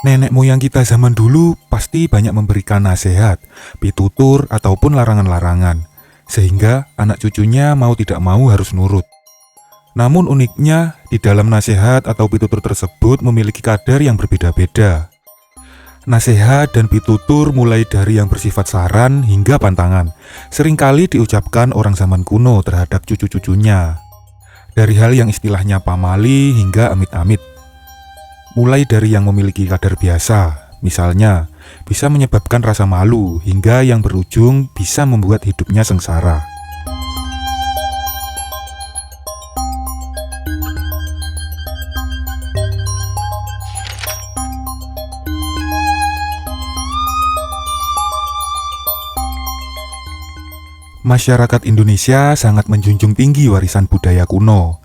Nenek moyang kita zaman dulu pasti banyak memberikan nasihat, pitutur, ataupun larangan-larangan, sehingga anak cucunya mau tidak mau harus nurut. Namun uniknya, di dalam nasihat atau pitutur tersebut memiliki kadar yang berbeda-beda. Nasihat dan pitutur mulai dari yang bersifat saran hingga pantangan, seringkali diucapkan orang zaman kuno terhadap cucu-cucunya. Dari hal yang istilahnya pamali hingga amit-amit. Mulai dari yang memiliki kadar biasa, misalnya bisa menyebabkan rasa malu, hingga yang berujung bisa membuat hidupnya sengsara. Masyarakat Indonesia sangat menjunjung tinggi warisan budaya kuno.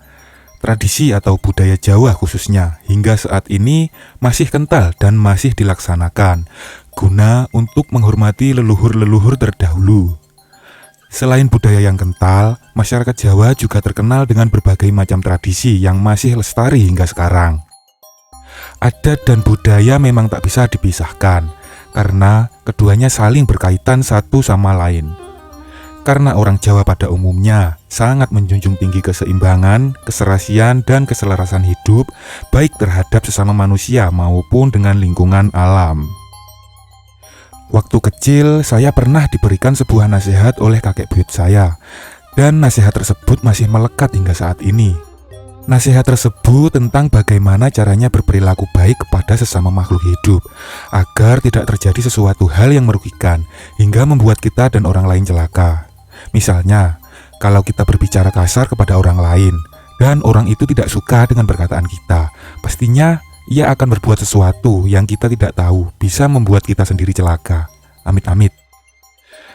Tradisi atau budaya Jawa khususnya hingga saat ini masih kental dan masih dilaksanakan guna untuk menghormati leluhur-leluhur terdahulu. Selain budaya yang kental, masyarakat Jawa juga terkenal dengan berbagai macam tradisi yang masih lestari hingga sekarang. Adat dan budaya memang tak bisa dipisahkan karena keduanya saling berkaitan satu sama lain. Karena orang Jawa pada umumnya sangat menjunjung tinggi keseimbangan, keserasian, dan keselarasan hidup, baik terhadap sesama manusia maupun dengan lingkungan alam. Waktu kecil, saya pernah diberikan sebuah nasihat oleh kakek buyut saya, dan nasihat tersebut masih melekat hingga saat ini. Nasihat tersebut tentang bagaimana caranya berperilaku baik kepada sesama makhluk hidup, agar tidak terjadi sesuatu hal yang merugikan, hingga membuat kita dan orang lain celaka. Misalnya, kalau kita berbicara kasar kepada orang lain dan orang itu tidak suka dengan perkataan kita, pastinya ia akan berbuat sesuatu yang kita tidak tahu bisa membuat kita sendiri celaka. Amit-amit.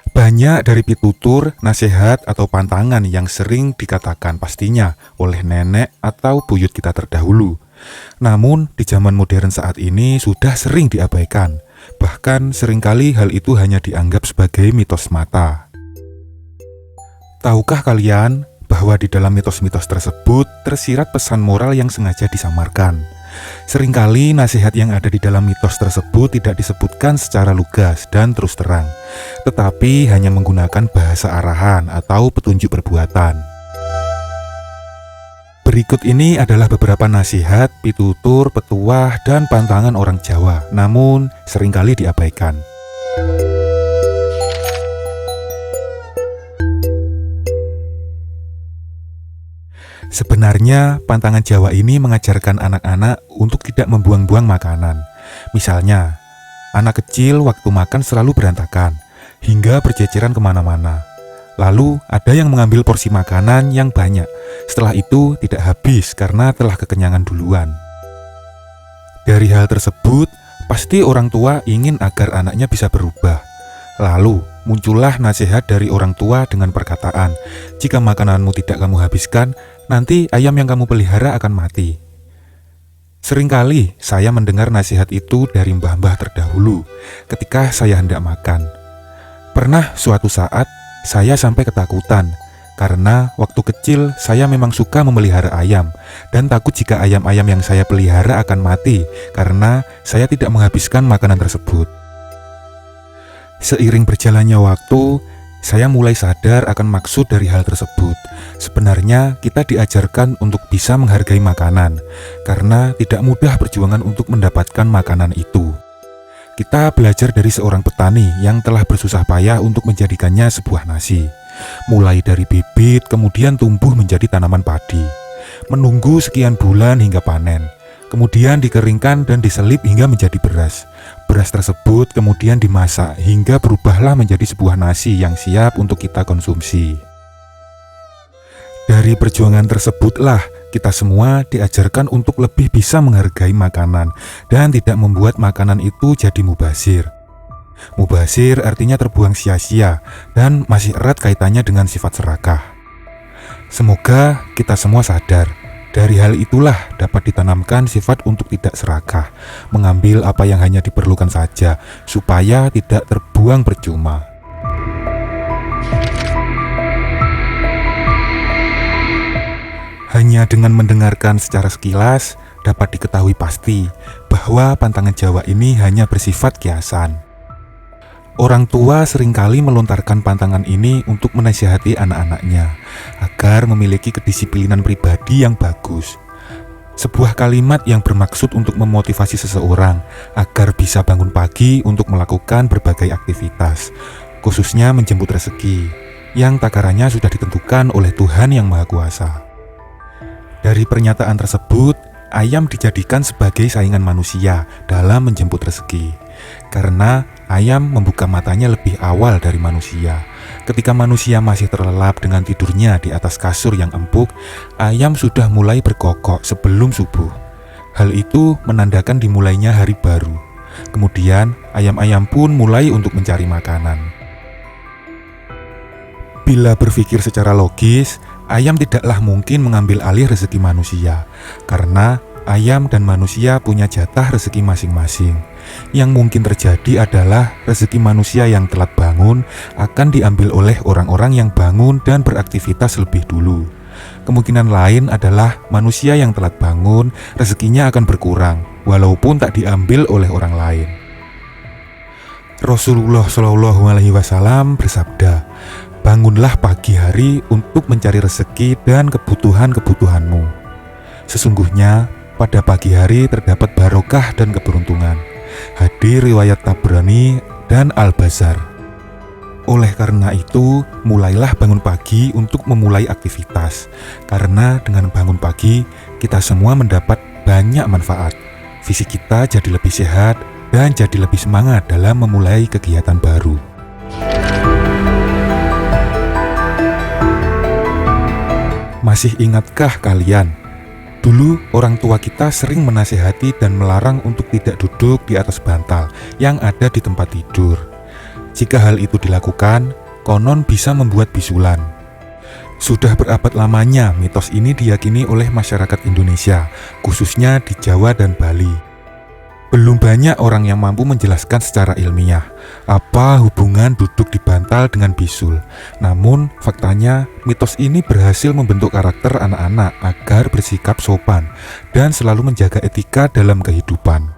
Banyak dari pitutur, nasihat, atau pantangan yang sering dikatakan pastinya oleh nenek atau buyut kita terdahulu. Namun, di zaman modern saat ini sudah sering diabaikan. Bahkan seringkali hal itu hanya dianggap sebagai mitos semata. Tahukah kalian bahwa di dalam mitos-mitos tersebut tersirat pesan moral yang sengaja disamarkan? Seringkali nasihat yang ada di dalam mitos tersebut tidak disebutkan secara lugas dan terus terang, tetapi hanya menggunakan bahasa arahan atau petunjuk perbuatan. Berikut ini adalah beberapa nasihat, pitutur, petuah, dan pantangan orang Jawa, namun seringkali diabaikan. Sebenarnya, pantangan Jawa ini mengajarkan anak-anak untuk tidak membuang-buang makanan. Misalnya, anak kecil waktu makan selalu berantakan, hingga berceceran kemana-mana. Lalu, ada yang mengambil porsi makanan yang banyak. Setelah itu, tidak habis karena telah kekenyangan duluan. Dari hal tersebut, pasti orang tua ingin agar anaknya bisa berubah. Lalu, muncullah nasihat dari orang tua dengan perkataan, "Jika makananmu tidak kamu habiskan, nanti ayam yang kamu pelihara akan mati." Seringkali saya mendengar nasihat itu dari mbah-mbah terdahulu ketika saya hendak makan. Pernah suatu saat saya sampai ketakutan karena waktu kecil saya memang suka memelihara ayam dan takut jika ayam-ayam yang saya pelihara akan mati karena saya tidak menghabiskan makanan tersebut. Seiring berjalannya waktu, saya mulai sadar akan maksud dari hal tersebut. Sebenarnya kita diajarkan untuk bisa menghargai makanan, karena tidak mudah perjuangan untuk mendapatkan makanan itu. Kita belajar dari seorang petani yang telah bersusah payah untuk menjadikannya sebuah nasi. Mulai dari bibit, kemudian tumbuh menjadi tanaman padi. Menunggu sekian bulan hingga panen. Kemudian dikeringkan dan diselip hingga menjadi beras. Beras tersebut kemudian dimasak hingga berubahlah menjadi sebuah nasi yang siap untuk kita konsumsi. Dari perjuangan tersebutlah kita semua diajarkan untuk lebih bisa menghargai makanan dan tidak membuat makanan itu jadi mubazir. Mubazir artinya terbuang sia-sia dan masih erat kaitannya dengan sifat serakah. Semoga kita semua sadar. Dari hal itulah dapat ditanamkan sifat untuk tidak serakah, mengambil apa yang hanya diperlukan saja, supaya tidak terbuang percuma. Hanya dengan mendengarkan secara sekilas, dapat diketahui pasti bahwa pantangan Jawa ini hanya bersifat kiasan. Orang tua seringkali melontarkan pantangan ini untuk menasihati anak-anaknya agar memiliki kedisiplinan pribadi yang bagus. Sebuah kalimat yang bermaksud untuk memotivasi seseorang agar bisa bangun pagi untuk melakukan berbagai aktivitas, khususnya menjemput rezeki, yang takarannya sudah ditentukan oleh Tuhan Yang Maha Kuasa. Dari pernyataan tersebut, ayam dijadikan sebagai saingan manusia dalam menjemput rezeki, karena ayam membuka matanya lebih awal dari manusia. Ketika manusia masih terlelap dengan tidurnya di atas kasur yang empuk, ayam sudah mulai berkokok sebelum subuh. Hal itu menandakan dimulainya hari baru. Kemudian ayam-ayam pun mulai untuk mencari makanan. Bila berpikir secara logis, ayam tidaklah mungkin mengambil alih rezeki manusia, karena ayam dan manusia punya jatah rezeki masing-masing. Yang mungkin terjadi adalah rezeki manusia yang telat bangun akan diambil oleh orang-orang yang bangun dan beraktivitas lebih dulu. Kemungkinan lain adalah manusia yang telat bangun, rezekinya akan berkurang, walaupun tak diambil oleh orang lain. Rasulullah SAW bersabda, "Bangunlah pagi hari untuk mencari rezeki dan kebutuhan-kebutuhanmu. Sesungguhnya pada pagi hari terdapat barokah dan keberuntungan." Hadis riwayat Tabrani dan Al-Bazar. Oleh karena itu, mulailah bangun pagi untuk memulai aktivitas. Karena dengan bangun pagi, kita semua mendapat banyak manfaat. Fisik kita jadi lebih sehat dan jadi lebih semangat dalam memulai kegiatan baru. Masih ingatkah kalian? Dulu orang tua kita sering menasihati dan melarang untuk tidak duduk di atas bantal yang ada di tempat tidur. Jika hal itu dilakukan, konon bisa membuat bisulan. Sudah berabad lamanya mitos ini diyakini oleh masyarakat Indonesia, khususnya di Jawa dan Bali. Belum banyak orang yang mampu menjelaskan secara ilmiah apa hubungan duduk di bantal dengan bisul. Namun, faktanya mitos ini berhasil membentuk karakter anak-anak agar bersikap sopan dan selalu menjaga etika dalam kehidupan.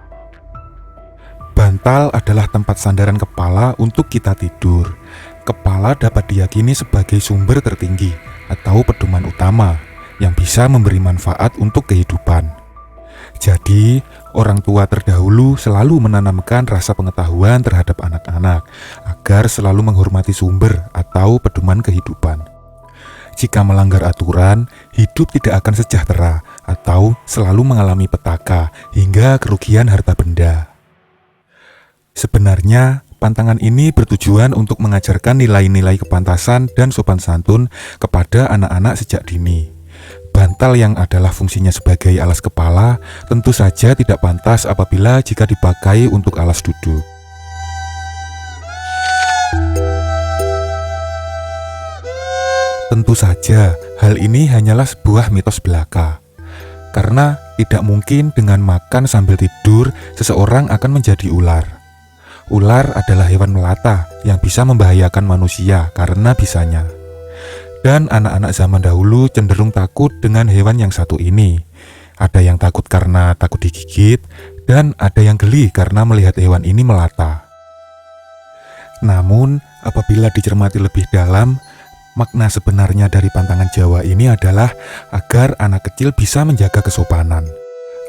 Bantal adalah tempat sandaran kepala untuk kita tidur. Kepala dapat diyakini sebagai sumber tertinggi atau pedoman utama yang bisa memberi manfaat untuk kehidupan. Jadi, orang tua terdahulu selalu menanamkan rasa pengetahuan terhadap anak-anak agar selalu menghormati sumber atau pedoman kehidupan. Jika melanggar aturan, hidup tidak akan sejahtera atau selalu mengalami petaka hingga kerugian harta benda. Sebenarnya, pantangan ini bertujuan untuk mengajarkan nilai-nilai kepantasan dan sopan santun kepada anak-anak sejak dini. Bantal yang adalah fungsinya sebagai alas kepala tentu saja tidak pantas apabila jika dipakai untuk alas duduk. Tentu saja hal ini hanyalah sebuah mitos belaka. Karena tidak mungkin dengan makan sambil tidur seseorang akan menjadi ular. Ular adalah hewan melata yang bisa membahayakan manusia karena bisanya. Dan anak-anak zaman dahulu cenderung takut dengan hewan yang satu ini. Ada yang takut karena takut digigit, dan ada yang geli karena melihat hewan ini melata. Namun, apabila dicermati lebih dalam, makna sebenarnya dari pantangan Jawa ini adalah agar anak kecil bisa menjaga kesopanan.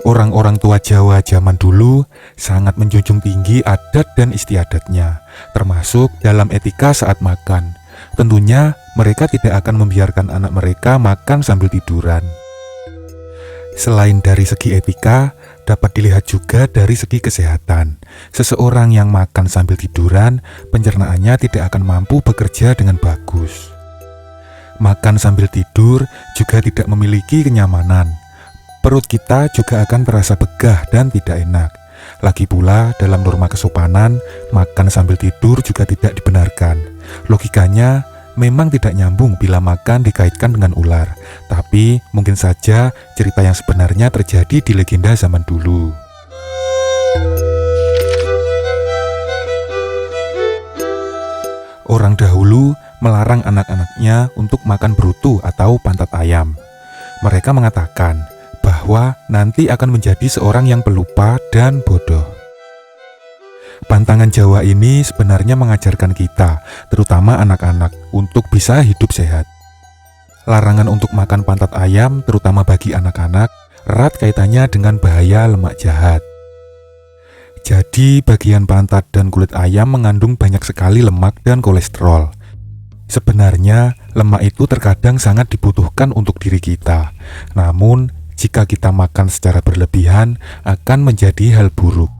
Orang-orang tua Jawa zaman dulu sangat menjunjung tinggi adat dan istiadatnya, termasuk dalam etika saat makan. Tentunya mereka tidak akan membiarkan anak mereka makan sambil tiduran. Selain dari segi etika, dapat dilihat juga dari segi kesehatan. Seseorang yang makan sambil tiduran, pencernaannya tidak akan mampu bekerja dengan bagus. Makan sambil tidur juga tidak memiliki kenyamanan. Perut kita juga akan terasa begah dan tidak enak. Lagi pula, dalam norma kesopanan, makan sambil tidur juga tidak dibenarkan. Logikanya, memang tidak nyambung bila makan dikaitkan dengan ular, tapi mungkin saja cerita yang sebenarnya terjadi di legenda zaman dulu. Orang dahulu melarang anak-anaknya untuk makan brutu atau pantat ayam. Mereka mengatakan bahwa nanti akan menjadi seorang yang pelupa dan bodoh. Pantangan Jawa ini sebenarnya mengajarkan kita, terutama anak-anak, untuk bisa hidup sehat. Larangan untuk makan pantat ayam, terutama bagi anak-anak, erat kaitannya dengan bahaya lemak jahat. Jadi, bagian pantat dan kulit ayam mengandung banyak sekali lemak dan kolesterol. Sebenarnya, lemak itu terkadang sangat dibutuhkan untuk diri kita. Namun, jika kita makan secara berlebihan, akan menjadi hal buruk.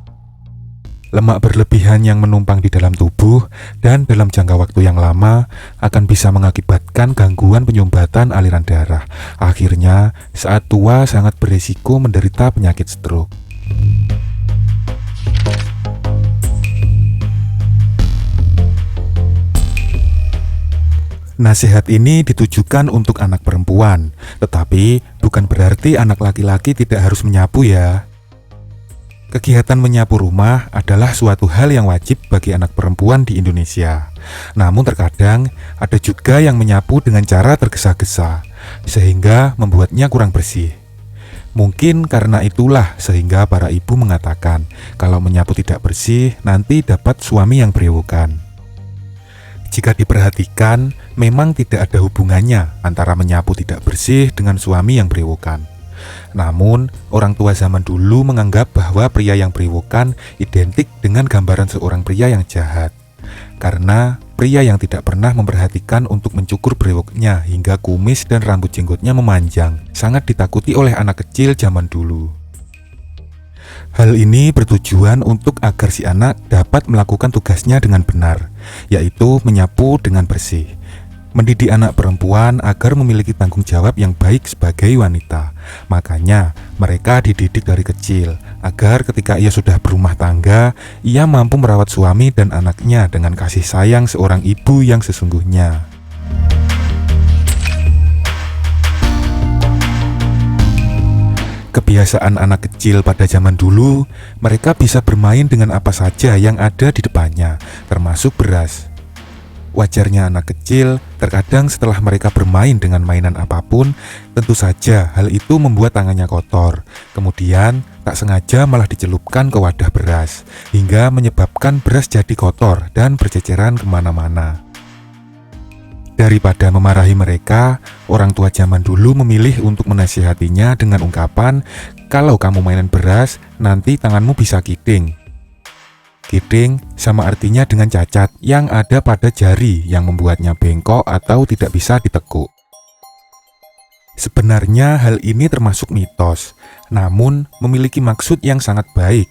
Lemak berlebihan yang menumpang di dalam tubuh dan dalam jangka waktu yang lama akan bisa mengakibatkan gangguan penyumbatan aliran darah. Akhirnya, saat tua sangat berisiko menderita penyakit stroke. Nasihat ini ditujukan untuk anak perempuan, tetapi bukan berarti anak laki-laki tidak harus menyapu ya. Kegiatan menyapu rumah adalah suatu hal yang wajib bagi anak perempuan di Indonesia. Namun terkadang ada juga yang menyapu dengan cara tergesa-gesa, sehingga membuatnya kurang bersih. Mungkin karena itulah sehingga para ibu mengatakan kalau menyapu tidak bersih nanti dapat suami yang berewokan. Jika diperhatikan, memang tidak ada hubungannya antara menyapu tidak bersih dengan suami yang berewokan. Namun, orang tua zaman dulu menganggap bahwa pria yang berewokan identik dengan gambaran seorang pria yang jahat. Karena pria yang tidak pernah memperhatikan untuk mencukur brewoknya hingga kumis dan rambut jenggotnya memanjang sangat ditakuti oleh anak kecil zaman dulu. Hal ini bertujuan untuk agar si anak dapat melakukan tugasnya dengan benar, yaitu menyapu dengan bersih. Mendidik anak perempuan agar memiliki tanggung jawab yang baik sebagai wanita. Makanya mereka dididik dari kecil agar ketika ia sudah berumah tangga, ia mampu merawat suami dan anaknya dengan kasih sayang seorang ibu yang sesungguhnya. Kebiasaan anak kecil pada zaman dulu, mereka bisa bermain dengan apa saja yang ada di depannya, termasuk beras. Wajarnya anak kecil, terkadang setelah mereka bermain dengan mainan apapun, tentu saja hal itu membuat tangannya kotor. Kemudian, tak sengaja malah dicelupkan ke wadah beras, hingga menyebabkan beras jadi kotor dan berceceran kemana-mana. Daripada memarahi mereka, orang tua zaman dulu memilih untuk menasihatinya dengan ungkapan, "Kalau kamu mainan beras, nanti tanganmu bisa kiding." Kiding sama artinya dengan cacat yang ada pada jari yang membuatnya bengkok atau tidak bisa ditekuk. Sebenarnya hal ini termasuk mitos, namun memiliki maksud yang sangat baik.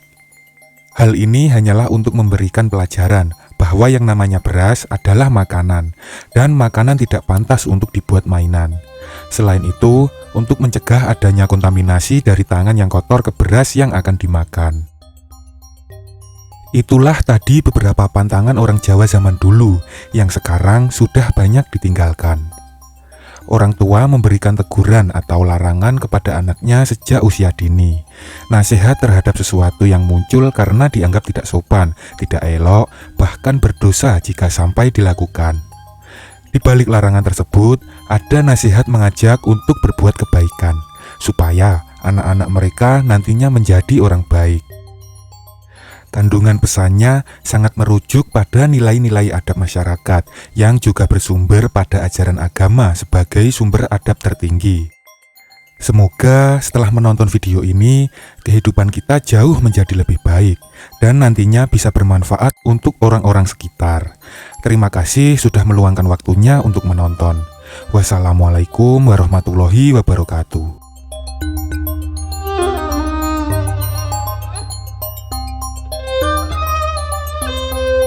Hal ini hanyalah untuk memberikan pelajaran bahwa yang namanya beras adalah makanan, dan makanan tidak pantas untuk dibuat mainan. Selain itu, untuk mencegah adanya kontaminasi dari tangan yang kotor ke beras yang akan dimakan. Itulah tadi beberapa pantangan orang Jawa zaman dulu yang sekarang sudah banyak ditinggalkan. Orang tua memberikan teguran atau larangan kepada anaknya sejak usia dini. Nasihat terhadap sesuatu yang muncul karena dianggap tidak sopan, tidak elok, bahkan berdosa jika sampai dilakukan. Di balik larangan tersebut, ada nasihat mengajak untuk berbuat kebaikan, supaya anak-anak mereka nantinya menjadi orang baik. Kandungan pesannya sangat merujuk pada nilai-nilai adab masyarakat yang juga bersumber pada ajaran agama sebagai sumber adab tertinggi. Semoga setelah menonton video ini, kehidupan kita jauh menjadi lebih baik dan nantinya bisa bermanfaat untuk orang-orang sekitar. Terima kasih sudah meluangkan waktunya untuk menonton. Wassalamualaikum warahmatullahi wabarakatuh.